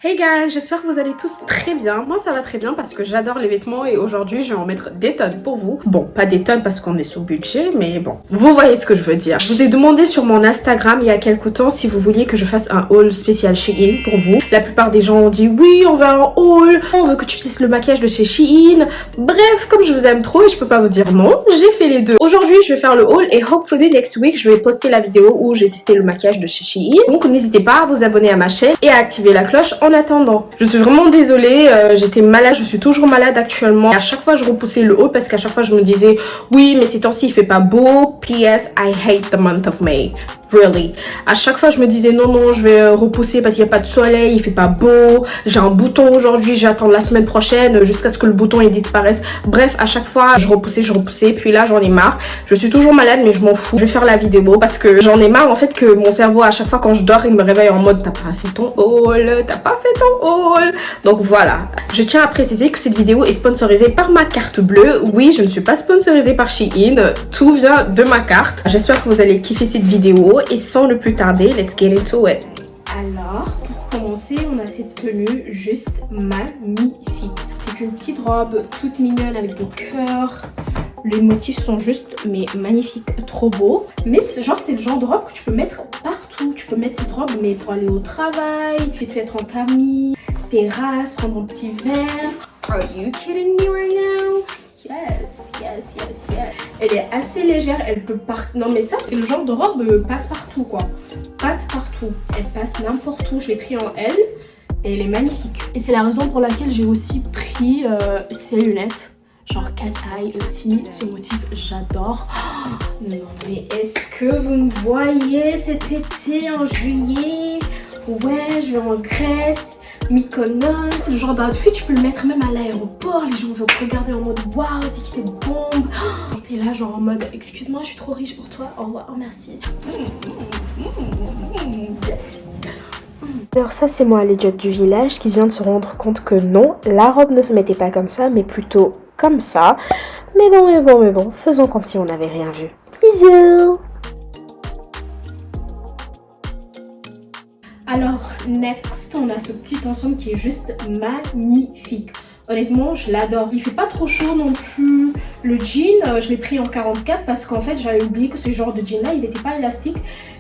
Hey guys, j'espère que vous allez tous très bien. Moi ça va très bien parce que j'adore les vêtements et aujourd'hui je vais en mettre des tonnes pour vous. Bon, pas des tonnes parce qu'on est sous budget, mais bon, vous voyez ce que je veux dire. Je vous ai demandé sur mon Instagram il y a quelques temps si vous vouliez que je fasse un haul spécial Shein pour vous. La plupart des gens ont dit oui, on veut un haul, on veut que tu fasses le maquillage de chez Shein. Bref, comme je vous aime trop et je peux pas vous dire non, j'ai fait les deux. Aujourd'hui je vais faire le haul et hopefully next week je vais poster la vidéo où j'ai testé le maquillage de chez Shein. Donc n'hésitez pas à vous abonner à ma chaîne et à activer la cloche en attendant. Je suis vraiment désolée, j'étais malade, je suis toujours malade actuellement. À chaque fois je repoussais le haul parce qu'à chaque fois je me disais oui mais ces temps-ci il fait pas beau. PS, I hate the month of May. Really. À chaque fois je me disais non je vais repousser parce qu'il n'y a pas de soleil, il fait pas beau. J'ai un bouton aujourd'hui, je vais attendre la semaine prochaine jusqu'à ce que le bouton il disparaisse. Bref, à chaque fois je repoussais. Puis là j'en ai marre. Je suis toujours malade mais je m'en fous. Je vais faire la vidéo parce que j'en ai marre en fait que mon cerveau à chaque fois quand je dors il me réveille en mode t'as pas fait ton haul, t'as pas fait ton haul. Donc voilà. Je tiens à préciser que cette vidéo est sponsorisée par ma carte bleue. Oui, je ne suis pas sponsorisée par Shein. Tout vient de ma carte. J'espère que vous allez kiffer cette vidéo. Et sans le plus tarder, let's get into it. Alors, pour commencer, on a cette tenue juste magnifique. C'est une petite robe toute mignonne avec des cœurs. Les motifs sont juste mais magnifiques, trop beaux. Mais genre c'est le genre de robe que tu peux mettre partout. Tu peux mettre cette robe mais pour aller au travail, tu peux être en tamis, terrasse, prendre un petit verre. Are you kidding me right now? Yes. Elle est assez légère, elle peut partir. Non mais ça c'est le genre de robe passe partout quoi. Passe partout. Elle passe n'importe où. Je l'ai pris en L et elle est magnifique. Et c'est la raison pour laquelle j'ai aussi pris ces lunettes. Genre cat eye aussi. Ce motif j'adore. Oh, non mais est-ce que vous me voyez cet été en juillet? Ouais, je vais en Grèce. Mykonos, c'est le genre d'outfit, tu peux le mettre même à l'aéroport, les gens vont te regarder en mode waouh, c'est qui cette bombe? Oh, t'es là genre en mode excuse-moi, je suis trop riche pour toi, au revoir, oh, merci. Alors ça c'est moi l'idiote du village qui vient de se rendre compte que non, la robe ne se mettait pas comme ça, mais plutôt comme ça. Mais bon, faisons comme si on n'avait rien vu. Bisous. Alors, next, on a ce petit ensemble qui est juste magnifique. Honnêtement, je l'adore. Il fait pas trop chaud non plus. Le jean, je l'ai pris en 44 parce qu'en fait, j'avais oublié que ce genre de jean-là, ils n'étaient pas élastiques.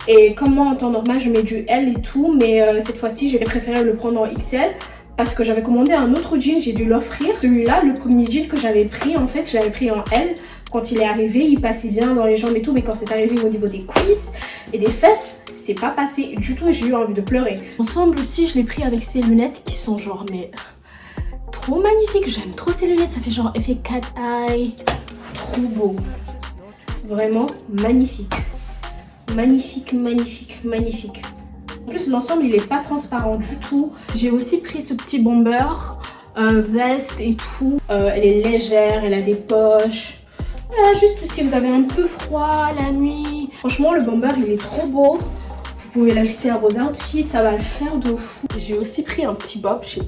Et comme moi, en temps normal, je mets du L et tout. Mais cette fois-ci, j'ai préféré le prendre en XL. Parce que j'avais commandé un autre jean, j'ai dû l'offrir. Celui-là, le premier jean que j'avais pris, en fait, je l'avais pris en L. Quand il est arrivé, il passait bien dans les jambes et tout. Mais quand c'est arrivé au niveau des cuisses et des fesses, c'est pas passé du tout et j'ai eu envie de pleurer. Ensemble aussi, je l'ai pris avec ces lunettes qui sont genre, mais trop magnifiques. J'aime trop ces lunettes, ça fait genre effet cat eye. Trop beau. Vraiment magnifique. Magnifique. En plus, l'ensemble, il est pas transparent du tout. J'ai aussi pris ce petit bomber, veste et tout. Elle est légère, elle a des poches. Voilà, juste si vous avez un peu froid la nuit. Franchement, le bomber, il est trop beau. Vous pouvez l'ajouter à vos outfits, ça va le faire de fou. J'ai aussi pris un petit bob, je sais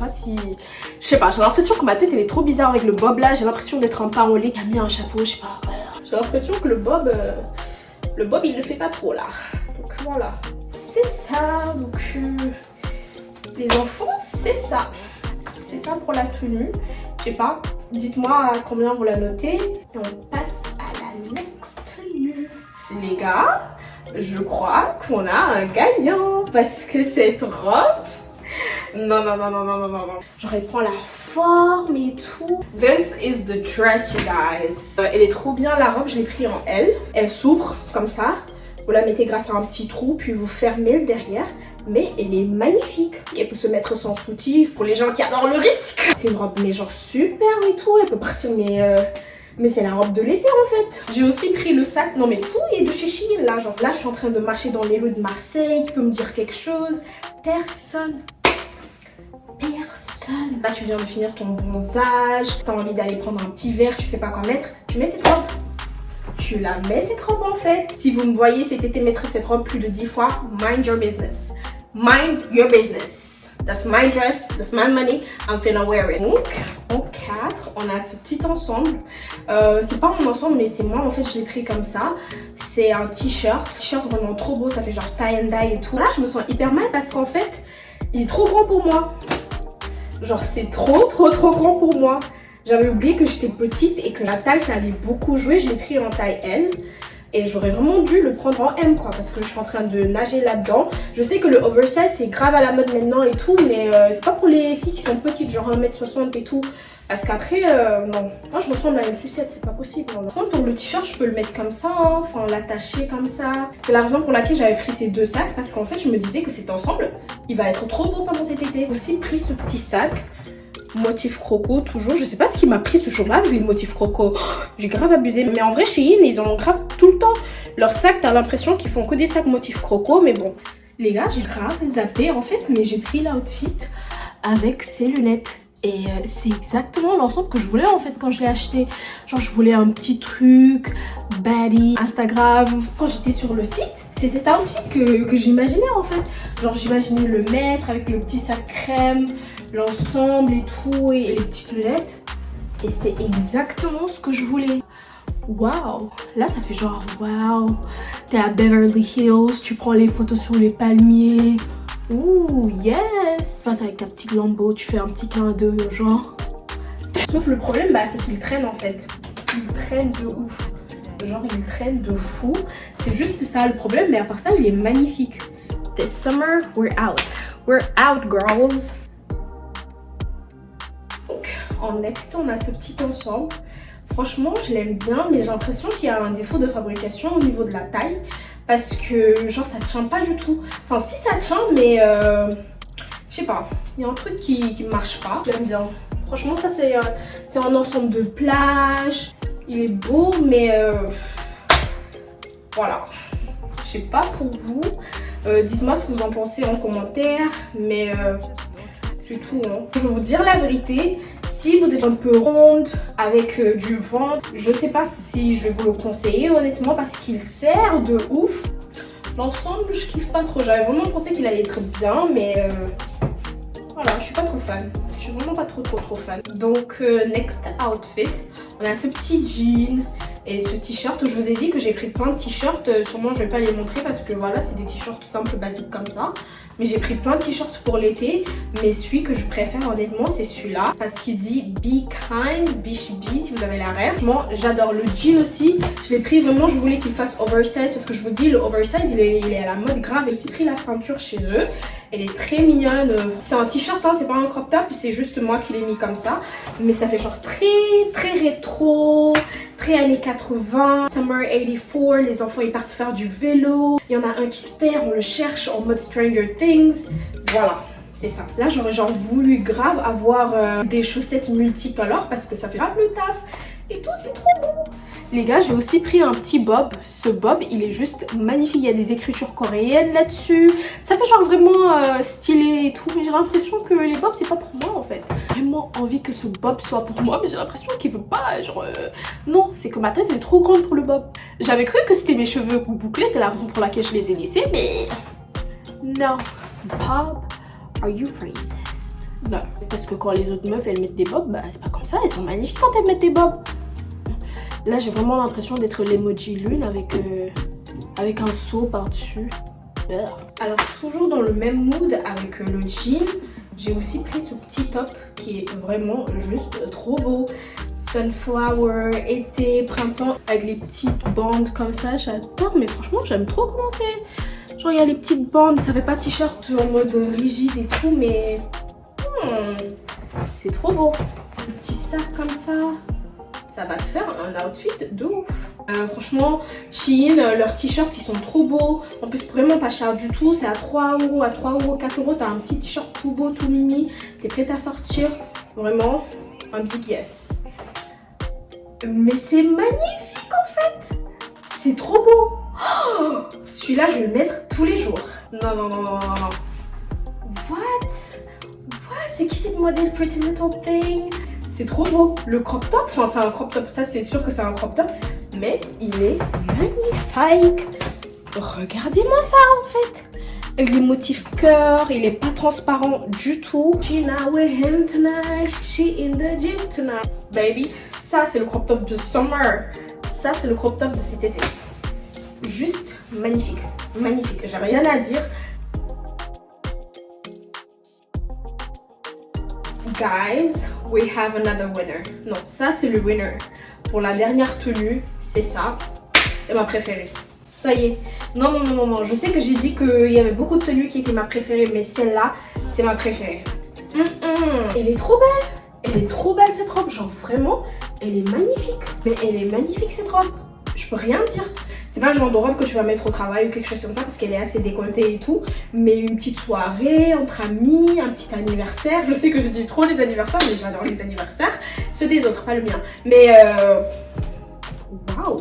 pas, j'ai l'impression que ma tête elle est trop bizarre avec le bob là. J'ai l'impression d'être un pain au lait qui a mis un chapeau, je sais pas. J'ai l'impression que le bob il le fait pas trop là. Donc voilà, c'est ça. Donc les enfants, c'est ça. C'est ça pour la tenue. Je sais pas, dites-moi combien vous la notez. Et on passe à la next tenue. Les gars, je crois qu'on a un gagnant parce que cette robe, non. Genre elle prend la forme et tout. This is the dress, you guys. Elle est trop bien la robe, je l'ai pris en L. Elle s'ouvre comme ça. Vous la mettez grâce à un petit trou, puis vous fermez le derrière. Mais elle est magnifique. Elle peut se mettre sans soutif pour les gens qui adorent le risque. C'est une robe mais genre super et tout. Elle peut partir mais c'est la robe de l'été en fait. J'ai aussi pris le sac. Non mais tout est de chez Shein là. Genre là je suis en train de marcher dans les rues de Marseille. Tu peux me dire quelque chose? Personne. Là tu viens de finir ton bronzage. T'as envie d'aller prendre un petit verre. Tu sais pas quoi mettre. Tu mets cette robe. Tu la mets cette robe en fait. Si vous me voyez cet été mettre cette robe plus de 10 fois, mind your business. Mind your business. That's my dress, that's my money, I'm finna wear it. Donc, en 4, on a ce petit ensemble. C'est pas mon ensemble, mais c'est moi, en fait, je l'ai pris comme ça. C'est un t-shirt. T-shirt vraiment trop beau, ça fait genre tie and dye et tout. Là, je me sens hyper mal parce qu'en fait, il est trop grand pour moi. Genre c'est trop grand pour moi. J'avais oublié que j'étais petite et que la taille ça allait beaucoup jouer. Je l'ai pris en taille L. Et j'aurais vraiment dû le prendre en M quoi, parce que je suis en train de nager là-dedans. Je sais que le oversize c'est grave à la mode maintenant et tout, mais c'est pas pour les filles qui sont petites, genre 1m60 et tout. Parce qu'après, non, moi je ressemble à une sucette, c'est pas possible. Non. Par contre, pour le t-shirt, je peux le mettre comme ça, hein, enfin l'attacher comme ça. C'est la raison pour laquelle j'avais pris ces deux sacs, parce qu'en fait, je me disais que cet ensemble, il va être trop beau pendant cet été. J'ai aussi pris ce petit sac, motif croco, toujours. Je sais pas ce qui m'a pris ce jour-là avec les motifs croco. Oh, j'ai grave abusé. Mais en vrai, Shein, ils en ont grave tout le temps. Leurs sacs, t'as l'impression qu'ils font que des sacs motifs croco, mais bon. Les gars, j'ai grave zappé en fait, mais j'ai pris l'outfit avec ces lunettes. Et c'est exactement l'ensemble que je voulais en fait quand je l'ai acheté. Genre je voulais un petit truc, baddie, Instagram. Quand j'étais sur le site, c'est cet outfit que j'imaginais en fait. Genre j'imaginais le mettre avec le petit sac crème, l'ensemble et tout, et les petites lunettes. Et c'est exactement ce que je voulais. Waouh! Là ça fait genre waouh! T'es à Beverly Hills, tu prends les photos sur les palmiers. Ouh, yes! Tu passes avec ta petite lambeau, tu fais un petit clin d'œil aux gens. Sauf le problème, bah, c'est qu'il traîne en fait. Il traîne de ouf. Genre, il traîne de fou. C'est juste ça le problème, mais à part ça, il est magnifique. This summer, we're out. We're out, girls! Donc, en next, on a ce petit ensemble. Franchement, je l'aime bien, mais j'ai l'impression qu'il y a un défaut de fabrication au niveau de la taille. Parce que genre ça tient pas du tout. Enfin si ça tient mais je sais pas. Il y a un truc qui marche pas. J'aime bien. Franchement ça c'est un ensemble de plage. Il est beau mais voilà. Je sais pas pour vous. Dites-moi ce que vous en pensez en commentaire. Mais c'est tout hein. Je vais vous dire la vérité. Si vous êtes un peu ronde avec du ventre, je sais pas si je vais vous le conseiller honnêtement parce qu'il sert de ouf. L'ensemble, je kiffe pas trop. J'avais vraiment pensé qu'il allait être bien, mais voilà, je suis pas trop fan. Je suis vraiment pas trop fan. Donc, next outfit, on a ce petit jean et ce t-shirt. Je vous ai dit que j'ai pris plein de t-shirts. Sûrement, je vais pas les montrer parce que voilà, c'est des t-shirts simples, basiques comme ça. Mais j'ai pris plein de t-shirts pour l'été. Mais celui que je préfère honnêtement, c'est celui-là. Parce qu'il dit Be Kind, Bichibi, si vous avez la rêve. Franchement, j'adore le jean aussi. Je l'ai pris vraiment, je voulais qu'il fasse oversize. Parce que je vous dis, le oversize, il est à la mode grave. J'ai aussi pris la ceinture chez eux. Elle est très mignonne. C'est un t-shirt, hein, c'est pas un crop top. C'est juste moi qui l'ai mis comme ça. Mais ça fait genre très rétro. Très années 80, Summer 84, les enfants ils partent faire du vélo. Il y en a un qui se perd, on le cherche en mode Stranger Things. Voilà, c'est ça. Là j'aurais genre voulu grave avoir des chaussettes multicolores parce que ça fait grave le taf. Et tout, c'est trop beau. Les gars, j'ai aussi pris un petit bob. Ce bob, il est juste magnifique. Il y a des écritures coréennes là-dessus. Ça fait genre vraiment stylé et tout. Mais j'ai l'impression que les bobs, c'est pas pour moi en fait. J'ai vraiment envie que ce bob soit pour moi. Mais j'ai l'impression qu'il veut pas. Genre, non, c'est que ma tête est trop grande pour le bob. J'avais cru que c'était mes cheveux bouclés. C'est la raison pour laquelle je les ai laissés. Mais non. Bob, are you racist? Non. Parce que quand les autres meufs, elles mettent des bobs, bah c'est pas comme ça. Elles sont magnifiques quand elles mettent des bobs. Là, j'ai vraiment l'impression d'être l'emoji lune avec un seau par-dessus. Alors, toujours dans le même mood avec le jean, j'ai aussi pris ce petit top qui est vraiment juste trop beau. Sunflower, été, printemps, avec les petites bandes comme ça, j'adore. Mais franchement, j'aime trop comment c'est. Genre, il y a les petites bandes, ça fait pas t-shirt en mode rigide et tout, mais c'est trop beau. Un petit sac comme ça. Ça va te faire un outfit de ouf. Franchement, Shein, leurs t-shirts, ils sont trop beaux. En plus, vraiment pas cher du tout. C'est à 3 €, à 3 €, 4 €. T'as un petit t-shirt tout beau, tout mimi. T'es prête à sortir. Vraiment, un big yes. Mais c'est magnifique en fait. C'est trop beau. Oh, celui-là, je vais le mettre tous les jours. Non. What? C'est qui cette modèle Pretty Little Thing? C'est trop beau. Le crop top, enfin c'est un crop top, ça c'est sûr que c'est un crop top. Mais il est magnifique. Regardez-moi ça en fait. Avec les motifs cœur, il est pas transparent du tout. She not with him tonight, she in the gym tonight. Baby, ça c'est le crop top de summer. Ça c'est le crop top de cet été. Juste magnifique. Magnifique, j'ai rien à dire. Guys, we have another winner. Non, ça c'est le winner. Pour la dernière tenue, c'est ça. C'est ma préférée. Ça y est. Non, non, non, non, non. Je sais que j'ai dit qu'il y avait beaucoup de tenues qui étaient ma préférée, mais celle-là, c'est ma préférée. Elle est trop belle. Elle est trop belle cette robe. Genre vraiment, elle est magnifique. Mais elle est magnifique cette robe. Je peux rien dire. C'est pas le genre de robe que tu vas mettre au travail ou quelque chose comme ça parce qu'elle est assez décolletée et tout. Mais une petite soirée entre amis, un petit anniversaire. Je sais que je dis trop les anniversaires, mais j'adore les anniversaires. Ceux des autres, pas le mien. Mais waouh.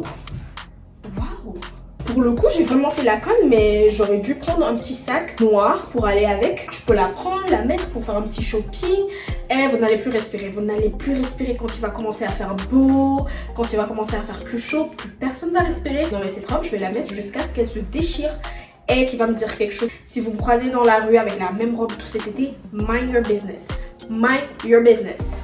Waouh. Pour le coup, j'ai vraiment fait la conne, mais j'aurais dû prendre un petit sac noir pour aller avec. Tu peux la prendre, la mettre pour faire un petit shopping. Et vous n'allez plus respirer. Vous n'allez plus respirer quand il va commencer à faire beau, quand il va commencer à faire plus chaud. Plus personne va respirer. Non mais cette robe, je vais la mettre jusqu'à ce qu'elle se déchire et qu'il va me dire quelque chose. Si vous me croisez dans la rue avec la même robe tout cet été, mind your business. Mind your business.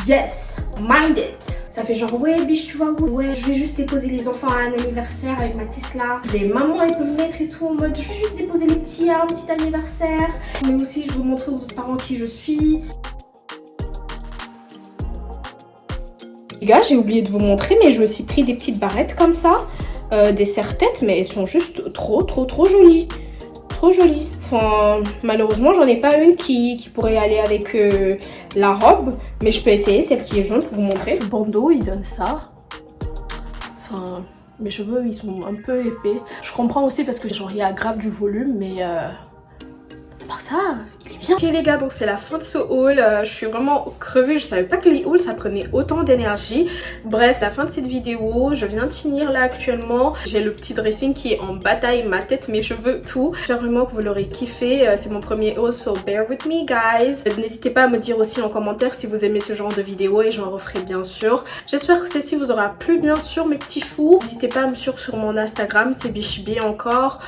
Yes, mind it. Ça fait genre, ouais, biche, tu vas où? Ouais, je vais juste déposer les enfants à un anniversaire avec ma Tesla. Les mamans, elles peuvent mettre et tout en mode, je vais juste déposer les petits à un petit anniversaire. Mais aussi, je veux montrer aux autres parents qui je suis. Les gars, j'ai oublié de vous montrer, mais je me suis pris des petites barrettes comme ça. Des serre-têtes, mais elles sont juste trop jolies. Trop jolies. Enfin, malheureusement, j'en ai pas une qui pourrait aller avec la robe. Mais je peux essayer celle qui est jaune pour vous montrer. Le bandeau, il donne ça. Enfin, mes cheveux, ils sont un peu épais. Je comprends aussi parce que genre, il y a grave du volume, mais à part ça, il est bien. Ok les gars, donc c'est la fin de ce haul. Je suis vraiment crevée. Je savais pas que les hauls, ça prenait autant d'énergie. Bref, la fin de cette vidéo. Je viens de finir là actuellement. J'ai le petit dressing qui est en bataille. Ma tête, mes cheveux, tout. J'espère vraiment que vous l'aurez kiffé. C'est mon premier haul, so bear with me guys. N'hésitez pas à me dire aussi en commentaire si vous aimez ce genre de vidéo et j'en referai bien sûr. J'espère que celle-ci vous aura plu bien sûr mes petits choux. N'hésitez pas à me suivre sur mon Instagram, c'est Bichibi encore.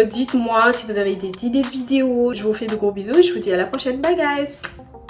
Dites-moi si vous avez des idées de vidéos. Je vous fais de gros bisous et je vous dis à la prochaine. Bye guys!